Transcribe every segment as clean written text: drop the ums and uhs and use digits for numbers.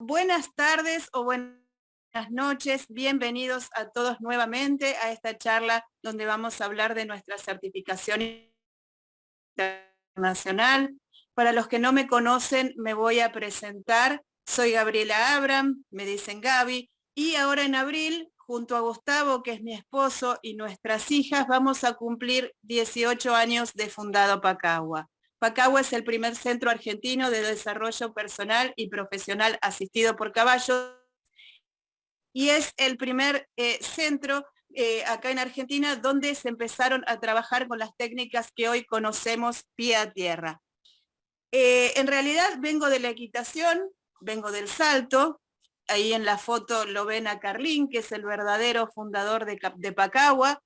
Buenas tardes o buenas noches, bienvenidos a todos nuevamente a esta charla donde vamos a hablar de nuestra certificación internacional. Para los que no me conocen, me voy a presentar. Soy Gabriela Abram, me dicen Gaby, y ahora en abril, junto a Gustavo, que es mi esposo, y nuestras hijas, vamos a cumplir 18 años de fundado Pacagua. Pacagua es el primer centro argentino de desarrollo personal y profesional asistido por caballos y es el primer centro acá en Argentina donde se empezaron a trabajar con las técnicas que hoy conocemos pie a tierra. En realidad vengo de la equitación, vengo del salto. Ahí en la foto lo ven a Carlín, que es el verdadero fundador de Pacagua.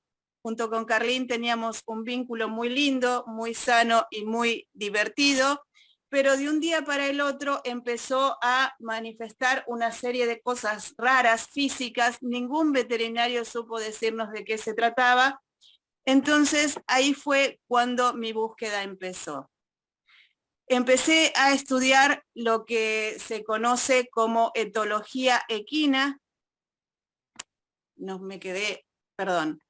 Junto con Carlín teníamos un vínculo muy lindo, muy sano y muy divertido, pero de un día para el otro empezó a manifestar una serie de cosas raras, físicas. Ningún veterinario supo decirnos de qué se trataba. Entonces ahí fue cuando mi búsqueda empezó. Empecé a estudiar lo que se conoce como etología equina. No me quedé, perdón,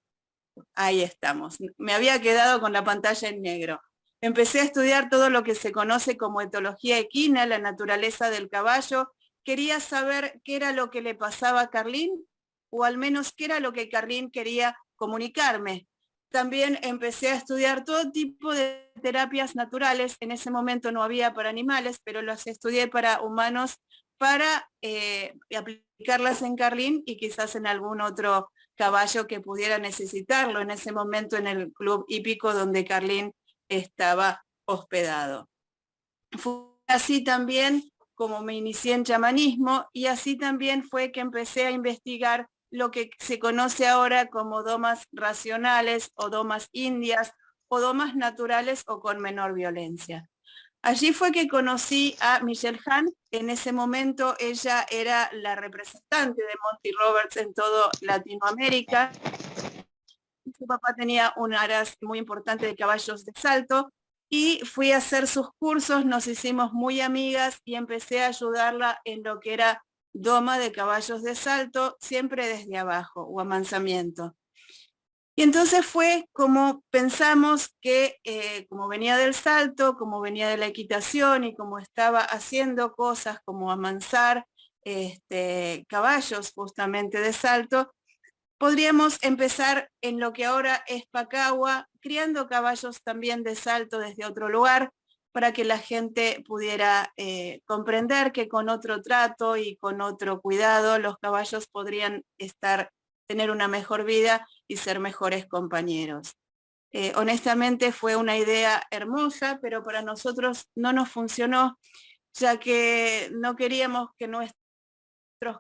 ahí estamos. Me había quedado con la pantalla en negro. Empecé a estudiar todo lo que se conoce como etología equina, la naturaleza del caballo. Quería saber qué era lo que le pasaba a Carlín, o al menos qué era lo que Carlín quería comunicarme. También empecé a estudiar todo tipo de terapias naturales. En ese momento no había para animales, pero las estudié para humanos para aplicarlas en Carlín y quizás en algún otro caballo que pudiera necesitarlo en ese momento en el club hípico donde Carlín estaba hospedado. Fue así también como me inicié en chamanismo y así también fue que empecé a investigar lo que se conoce ahora como domas racionales o domas indias o domas naturales o con menor violencia. Allí fue que conocí a Michelle Hahn. En ese momento ella era la representante de Monty Roberts en toda Latinoamérica. Su papá tenía un araz muy importante de caballos de salto y fui a hacer sus cursos, nos hicimos muy amigas y empecé a ayudarla en lo que era doma de caballos de salto, siempre desde abajo o amansamiento. Y entonces fue como pensamos que, como venía del salto, como venía de la equitación y como estaba haciendo cosas como amansar caballos justamente de salto, podríamos empezar en lo que ahora es Pacagua, criando caballos también de salto desde otro lugar, para que la gente pudiera comprender que con otro trato y con otro cuidado los caballos podrían tener una mejor vida y ser mejores compañeros. Honestamente fue una idea hermosa, pero para nosotros no nos funcionó, ya que no queríamos que nuestros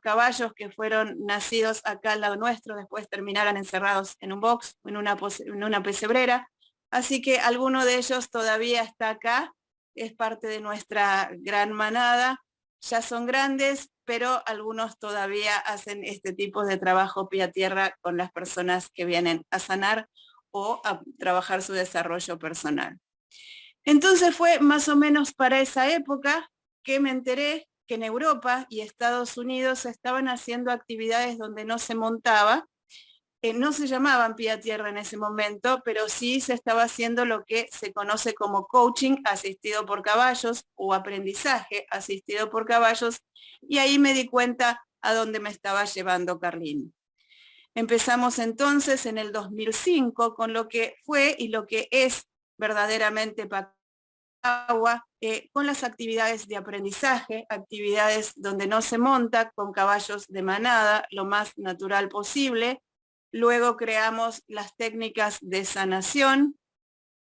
caballos que fueron nacidos acá al lado nuestro después terminaran encerrados en un box, en una pesebrera. Así que alguno de ellos todavía está acá, es parte de nuestra gran manada. Ya son grandes, pero algunos todavía hacen este tipo de trabajo pie a tierra con las personas que vienen a sanar o a trabajar su desarrollo personal. Entonces fue más o menos para esa época que me enteré que en Europa y Estados Unidos estaban haciendo actividades donde no se montaba, no se llamaban pie a tierra en ese momento, pero sí se estaba haciendo lo que se conoce como coaching asistido por caballos o aprendizaje asistido por caballos, y ahí me di cuenta a dónde me estaba llevando Carlín. Empezamos entonces en el 2005 con lo que fue y lo que es verdaderamente Pacagua, con las actividades de aprendizaje, actividades donde no se monta, con caballos de manada, lo más natural posible. Luego creamos las técnicas de sanación.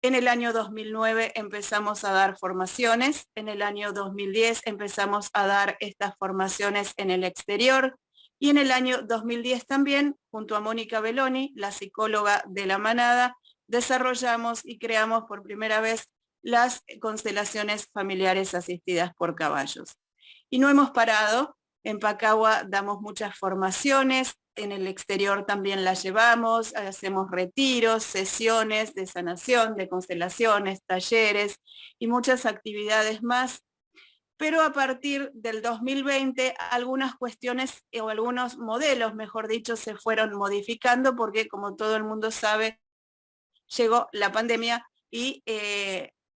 En el año 2009 empezamos a dar formaciones. En el año 2010 empezamos a dar estas formaciones en el exterior. Y en el año 2010 también, junto a Mónica Belloni, la psicóloga de la manada, desarrollamos y creamos por primera vez las constelaciones familiares asistidas por caballos. Y no hemos parado. En Pacagua damos muchas formaciones, en el exterior también las llevamos, hacemos retiros, sesiones de sanación, de constelaciones, talleres y muchas actividades más. pero a partir del 2020 algunas cuestiones o algunos modelos, mejor dicho, se fueron modificando porque, como todo el mundo sabe, llegó la pandemia y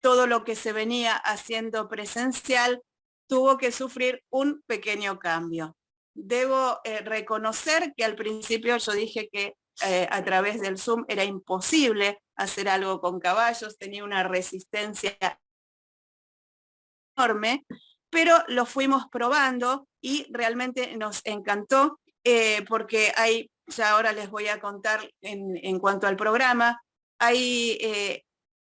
todo lo que se venía haciendo presencial tuvo que sufrir un pequeño cambio. Debo reconocer que al principio yo dije que a través del Zoom era imposible hacer algo con caballos, tenía una resistencia enorme, pero lo fuimos probando y realmente nos encantó porque hay, ya ahora les voy a contar en cuanto al programa, hay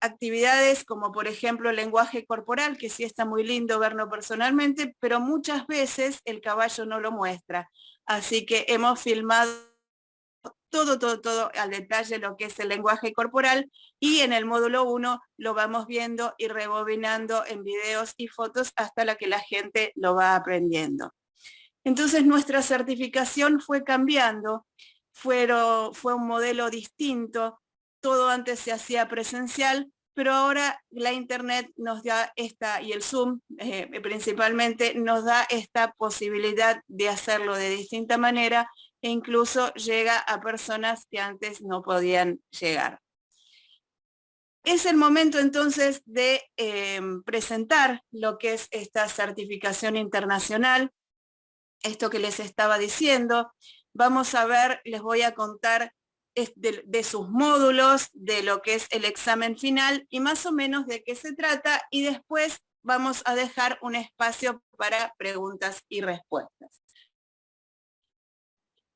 actividades como por ejemplo el lenguaje corporal, que sí está muy lindo verlo personalmente, pero muchas veces el caballo no lo muestra. Así que hemos filmado todo al detalle lo que es el lenguaje corporal y en el módulo 1 lo vamos viendo y rebobinando en videos y fotos hasta la que la gente lo va aprendiendo. Entonces nuestra certificación fue cambiando, fue un modelo distinto, todo antes se hacía presencial, pero ahora la internet nos da esta, y el Zoom principalmente, nos da esta posibilidad de hacerlo de distinta manera e incluso llega a personas que antes no podían llegar. Es el momento entonces de presentar lo que es esta certificación internacional, esto que les estaba diciendo. Vamos a ver, les voy a contar de sus módulos, de lo que es el examen final y más o menos de qué se trata, y después vamos a dejar un espacio para preguntas y respuestas.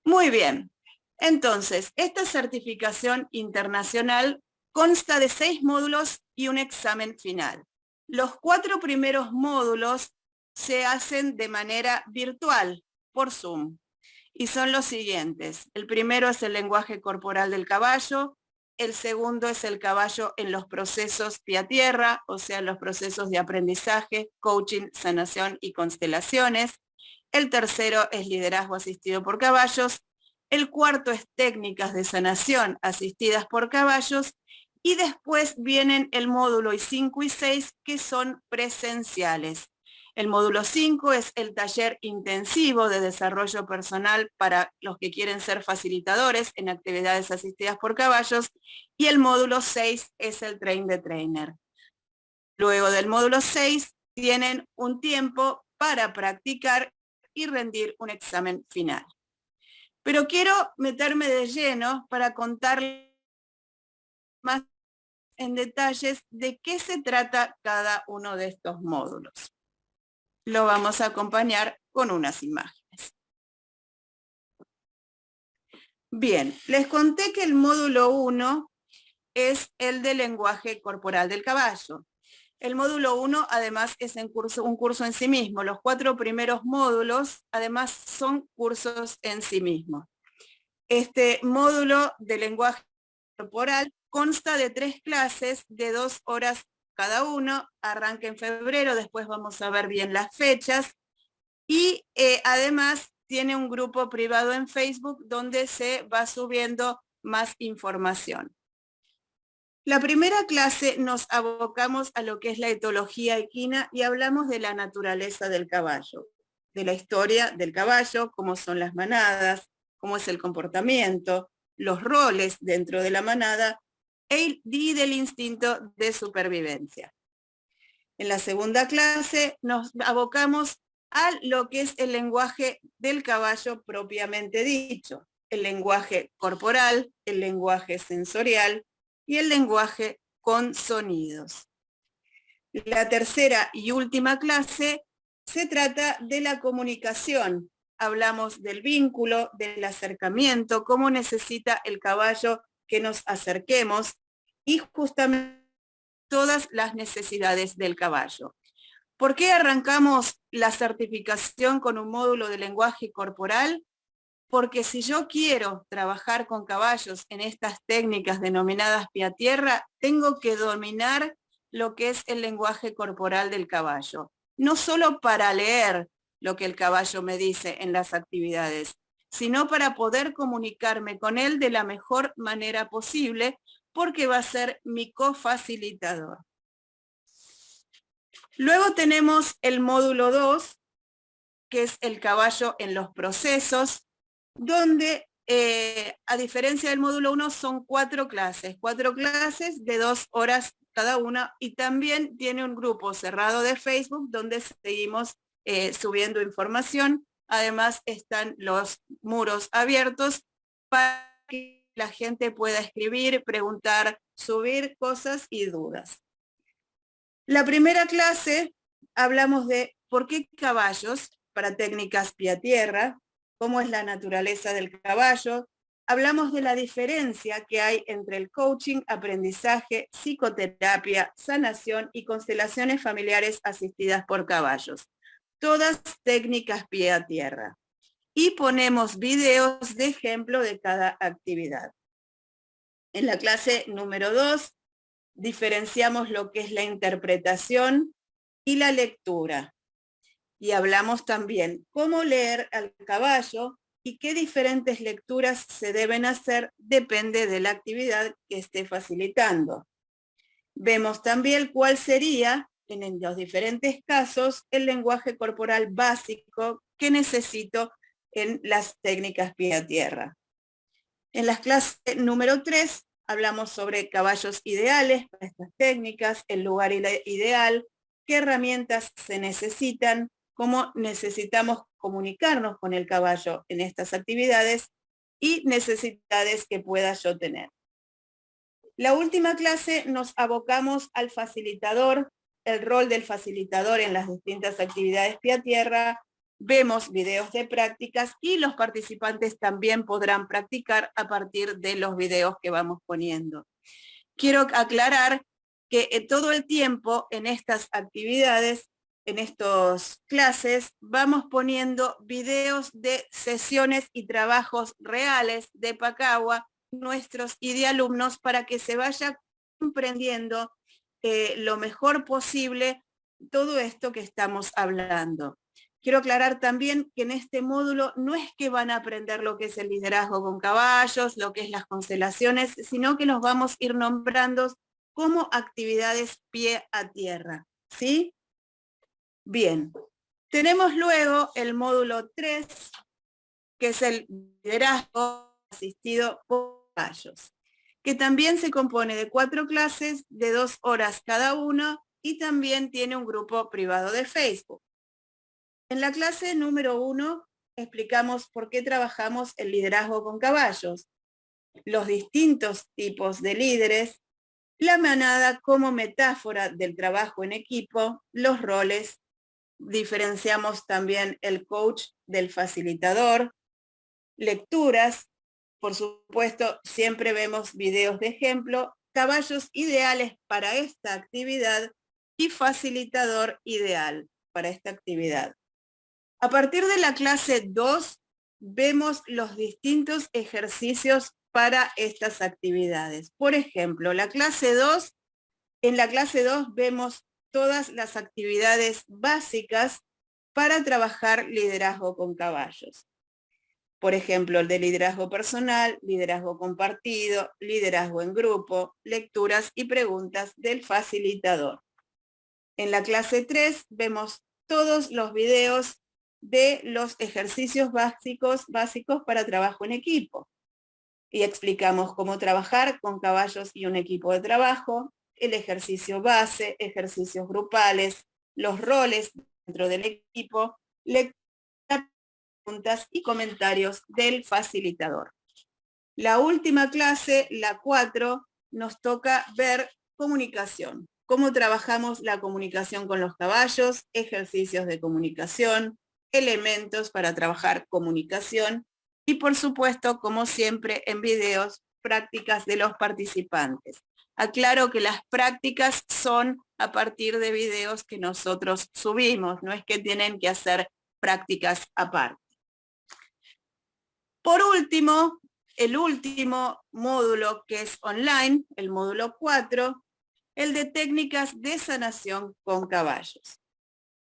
Muy bien, entonces, esta certificación internacional consta de 6 módulos y un examen final. Los 4 primeros módulos se hacen de manera virtual, por Zoom, y son los siguientes. El primero es el lenguaje corporal del caballo, el segundo es el caballo en los procesos pie a tierra, o sea, los procesos de aprendizaje, coaching, sanación y constelaciones. El tercero es liderazgo asistido por caballos. El cuarto es técnicas de sanación asistidas por caballos. Y después vienen el módulo 5 y 6, que son presenciales. El módulo 5 es el taller intensivo de desarrollo personal para los que quieren ser facilitadores en actividades asistidas por caballos. Y el módulo 6 es el Train the Trainer. Luego del módulo 6 tienen un tiempo para practicar y rendir un examen final. Pero quiero meterme de lleno para contarles más en detalles de qué se trata cada uno de estos módulos. Lo vamos a acompañar con unas imágenes. Bien, les conté que el módulo 1 es el de lenguaje corporal del caballo. El módulo 1 además es un curso en sí mismo. Los 4 primeros módulos además son cursos en sí mismos. Este módulo de lenguaje corporal consta de 3 clases de 2 horas cada uno. Arranca en febrero, después vamos a ver bien las fechas. Y además tiene un grupo privado en Facebook donde se va subiendo más información. La primera clase nos abocamos a lo que es la etología equina y hablamos de la naturaleza del caballo, de la historia del caballo, cómo son las manadas, cómo es el comportamiento, los roles dentro de la manada y del instinto de supervivencia. En la segunda clase nos abocamos a lo que es el lenguaje del caballo propiamente dicho, el lenguaje corporal, el lenguaje sensorial y el lenguaje con sonidos. La tercera y última clase se trata de la comunicación. Hablamos del vínculo, del acercamiento, cómo necesita el caballo que nos acerquemos y justamente todas las necesidades del caballo. ¿Por qué arrancamos la certificación con un módulo de lenguaje corporal? Porque si yo quiero trabajar con caballos en estas técnicas denominadas pie a tierra, tengo que dominar lo que es el lenguaje corporal del caballo. No solo para leer lo que el caballo me dice en las actividades, sino para poder comunicarme con él de la mejor manera posible, porque va a ser mi cofacilitador. Luego tenemos el módulo 2, que es el caballo en los procesos, donde a diferencia del módulo 1 son 4 clases de 2 horas cada una, y también tiene un grupo cerrado de Facebook donde seguimos subiendo información. Además están los muros abiertos para que la gente pueda escribir, preguntar, subir cosas y dudas. La primera clase hablamos de por qué caballos para técnicas pie a tierra, cómo es la naturaleza del caballo. Hablamos de la diferencia que hay entre el coaching, aprendizaje, psicoterapia, sanación y constelaciones familiares asistidas por caballos. Todas técnicas pie a tierra. Y ponemos videos de ejemplo de cada actividad. En la clase número 2, diferenciamos lo que es la interpretación y la lectura. Y hablamos también cómo leer al caballo y qué diferentes lecturas se deben hacer, depende de la actividad que esté facilitando. Vemos también cuál sería, en los diferentes casos, el lenguaje corporal básico que necesito en las técnicas pie a tierra. En la clase número 3 hablamos sobre caballos ideales para estas técnicas, el lugar ideal, qué herramientas se necesitan, cómo necesitamos comunicarnos con el caballo en estas actividades y necesidades que pueda yo tener. La última clase nos abocamos al facilitador, el rol del facilitador en las distintas actividades pie a tierra. Vemos videos de prácticas y los participantes también podrán practicar a partir de los videos que vamos poniendo. Quiero aclarar que todo el tiempo en estas actividades, en estas clases, vamos poniendo videos de sesiones y trabajos reales de Pacagua, nuestros y de alumnos, para que se vaya comprendiendo lo mejor posible todo esto que estamos hablando. Quiero aclarar también que en este módulo no es que van a aprender lo que es el liderazgo con caballos, lo que es las constelaciones, sino que los vamos a ir nombrando como actividades pie a tierra, ¿sí? Bien. Tenemos luego el módulo 3, que es el liderazgo asistido por caballos, que también se compone de 4 clases de 2 horas cada una y también tiene un grupo privado de Facebook. En la clase número 1 explicamos por qué trabajamos el liderazgo con caballos, los distintos tipos de líderes, la manada como metáfora del trabajo en equipo, los roles, diferenciamos también el coach del facilitador, lecturas, por supuesto, siempre vemos videos de ejemplo, caballos ideales para esta actividad y facilitador ideal para esta actividad. A partir de la clase 2, vemos los distintos ejercicios para estas actividades. Por ejemplo, en la clase 2 vemos todas las actividades básicas para trabajar liderazgo con caballos. Por ejemplo, el de liderazgo personal, liderazgo compartido, liderazgo en grupo, lecturas y preguntas del facilitador. En la clase 3 vemos todos los videos de los ejercicios básicos para trabajo en equipo. Y explicamos cómo trabajar con caballos y un equipo de trabajo, el ejercicio base, ejercicios grupales, los roles dentro del equipo, lecturas, preguntas y comentarios del facilitador. La última clase, la 4, nos toca ver comunicación. Cómo trabajamos la comunicación con los caballos, ejercicios de comunicación, elementos para trabajar comunicación y por supuesto, como siempre en videos, prácticas de los participantes. Aclaro que las prácticas son a partir de videos que nosotros subimos, no es que tienen que hacer prácticas aparte. Por último, el último módulo que es online, el módulo 4, el de técnicas de sanación con caballos.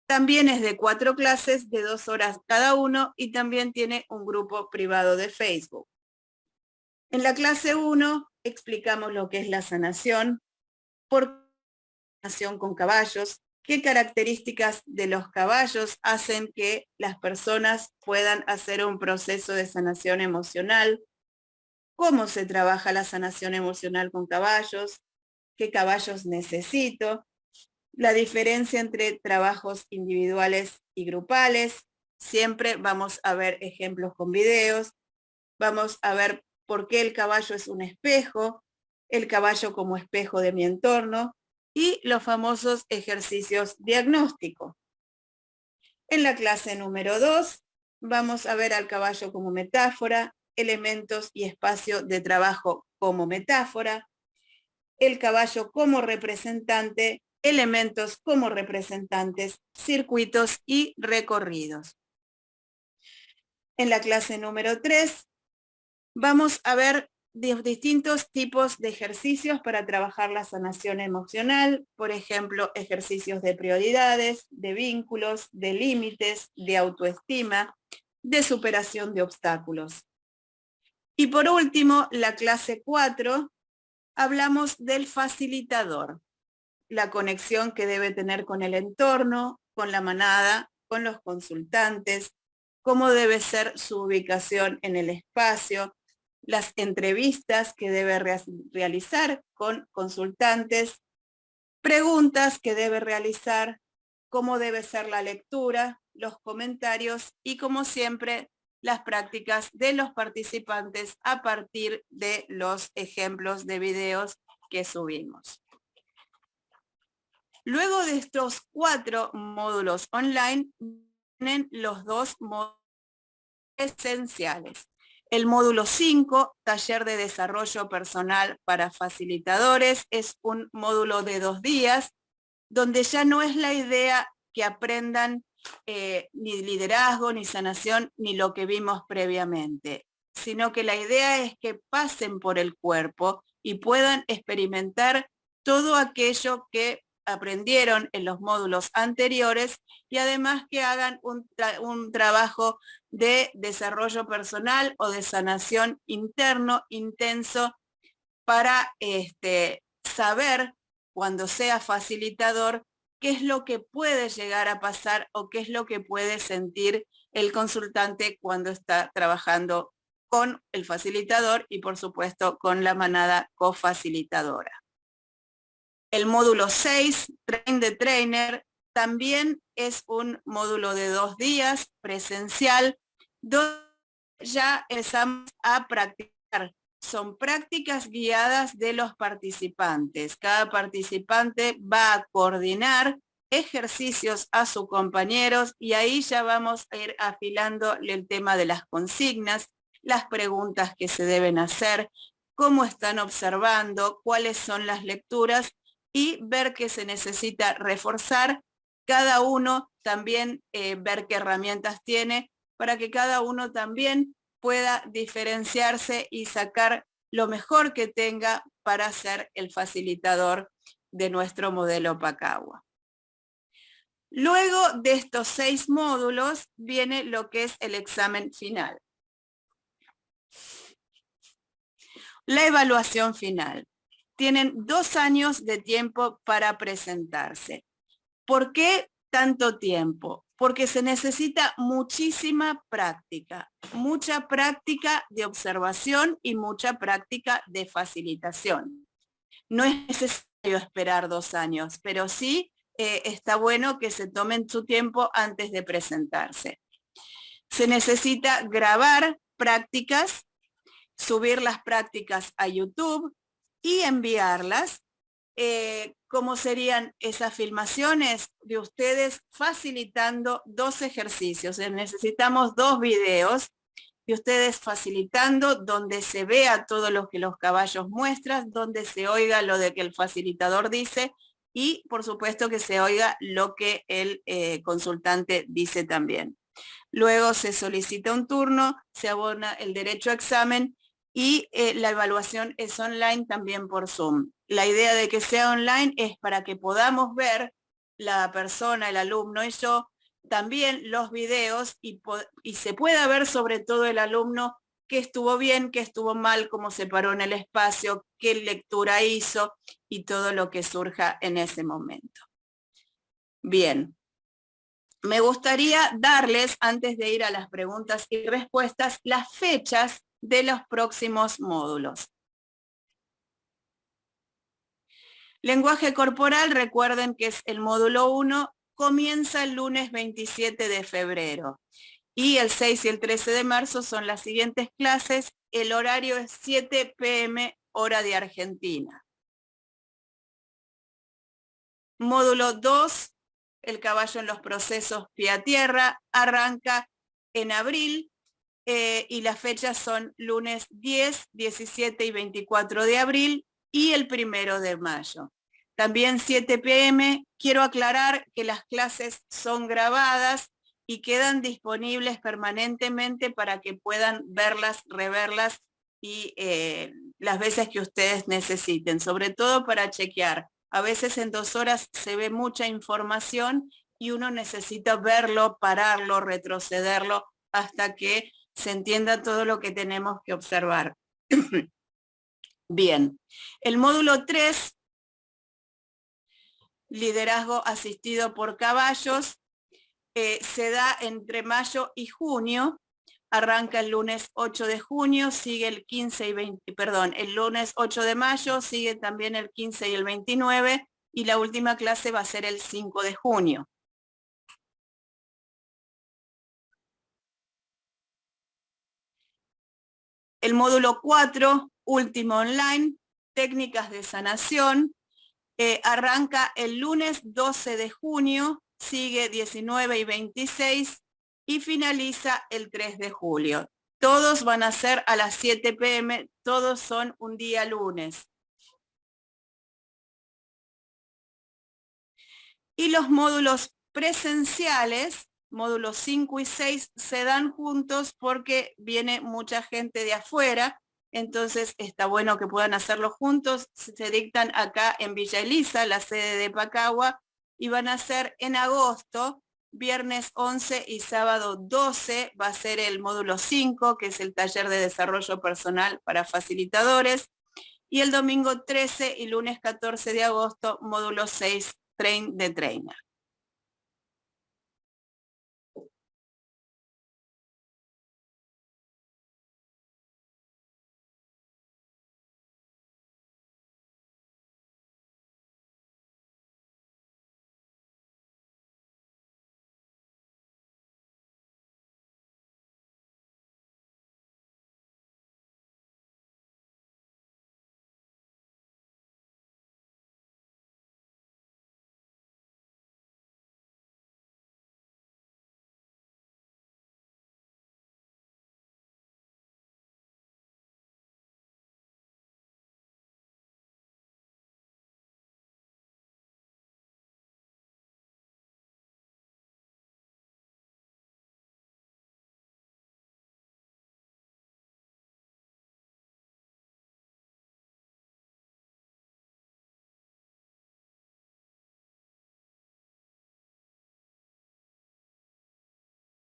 También es de 4 clases de 2 horas cada uno y también tiene un grupo privado de Facebook. En la clase 1 explicamos lo que es la sanación, por sanación con caballos, qué características de los caballos hacen que las personas puedan hacer un proceso de sanación emocional, cómo se trabaja la sanación emocional con caballos, qué caballos necesito, la diferencia entre trabajos individuales y grupales. Siempre vamos a ver ejemplos con videos, vamos a ver por qué el caballo es un espejo, el caballo como espejo de mi entorno y los famosos ejercicios diagnósticos. En la clase número 2 vamos a ver al caballo como metáfora, elementos y espacio de trabajo como metáfora, el caballo como representante, elementos como representantes, circuitos y recorridos. En la clase número 3 vamos a ver distintos tipos de ejercicios para trabajar la sanación emocional, por ejemplo, ejercicios de prioridades, de vínculos, de límites, de autoestima, de superación de obstáculos. Y por último, la clase 4, hablamos del facilitador, la conexión que debe tener con el entorno, con la manada, con los consultantes, cómo debe ser su ubicación en el espacio, las entrevistas que debe realizar con consultantes, preguntas que debe realizar, cómo debe ser la lectura, los comentarios y, como siempre, las prácticas de los participantes a partir de los ejemplos de videos que subimos. Luego de estos 4 módulos online, vienen los 2 módulos esenciales. El módulo 5, taller de desarrollo personal para facilitadores, es un módulo de 2 días, donde ya no es la idea que aprendan ni liderazgo, ni sanación, ni lo que vimos previamente, sino que la idea es que pasen por el cuerpo y puedan experimentar todo aquello que aprendieron en los módulos anteriores y además que hagan un trabajo de desarrollo personal o de sanación interno intenso para saber cuando sea facilitador qué es lo que puede llegar a pasar o qué es lo que puede sentir el consultante cuando está trabajando con el facilitador y por supuesto con la manada cofacilitadora. El módulo 6, Train the Trainer, también es un módulo de 2 días presencial, donde ya empezamos a practicar. Son prácticas guiadas de los participantes. Cada participante va a coordinar ejercicios a sus compañeros y ahí ya vamos a ir afilando el tema de las consignas, las preguntas que se deben hacer, cómo están observando, cuáles son las lecturas y ver qué se necesita reforzar, cada uno también ver qué herramientas tiene para que cada uno también pueda diferenciarse y sacar lo mejor que tenga para ser el facilitador de nuestro modelo Pacagua. Luego de estos 6 módulos viene lo que es el examen final. La evaluación final. Tienen 2 años de tiempo para presentarse. ¿Por qué tanto tiempo? Porque se necesita muchísima práctica, mucha práctica de observación y mucha práctica de facilitación. No es necesario esperar 2 años, pero sí está bueno que se tomen su tiempo antes de presentarse. Se necesita grabar prácticas, subir las prácticas a YouTube y enviarlas. ¿Cómo serían esas filmaciones de ustedes facilitando 2 ejercicios? Necesitamos 2 videos de ustedes facilitando donde se vea todo lo que los caballos muestran, donde se oiga lo de que el facilitador dice y por supuesto que se oiga lo que el consultante dice también. Luego se solicita un turno, se abona el derecho a examen y la evaluación es online también por Zoom. La idea de que sea online es para que podamos ver la persona, el alumno y yo, también los videos y se pueda ver sobre todo el alumno qué estuvo bien, qué estuvo mal, cómo se paró en el espacio, qué lectura hizo y todo lo que surja en ese momento. Bien. Me gustaría darles, antes de ir a las preguntas y respuestas, las fechas de los próximos módulos. Lenguaje corporal, recuerden que es el módulo 1, comienza el lunes 27 de febrero. Y el 6 y el 13 de marzo son las siguientes clases. El horario es 7 p.m. hora de Argentina. Módulo 2, el caballo en los procesos pie a tierra, arranca en abril y las fechas son lunes 10, 17 y 24 de abril y el 1 de mayo. También 7 p.m. Quiero aclarar que las clases son grabadas y quedan disponibles permanentemente para que puedan verlas, reverlas y las veces que ustedes necesiten, sobre todo para chequear. A veces en 2 horas se ve mucha información y uno necesita verlo, pararlo, retrocederlo hasta que se entienda todo lo que tenemos que observar. Bien, el módulo 3, liderazgo asistido por caballos, se da entre mayo y junio. Arranca el lunes 8 de junio, sigue el 15 y 20, perdón, el lunes 8 de mayo, sigue también el 15 y el 29, y la última clase va a ser el 5 de junio. El módulo 4, último online, técnicas de sanación, arranca el lunes 12 de junio, sigue 19 y 26 y finaliza el 3 de julio. Todos van a ser a las 7 p.m., todos son un día lunes. Y los módulos presenciales, módulos 5 y 6, se dan juntos porque viene mucha gente de afuera, entonces está bueno que puedan hacerlo juntos. Se dictan acá en Villa Elisa, la sede de Pacagua, y van a ser en agosto, viernes 11 y sábado 12, va a ser el módulo 5, que es el taller de desarrollo personal para facilitadores, y el domingo 13 y lunes 14 de agosto, módulo 6, Train the Trainer.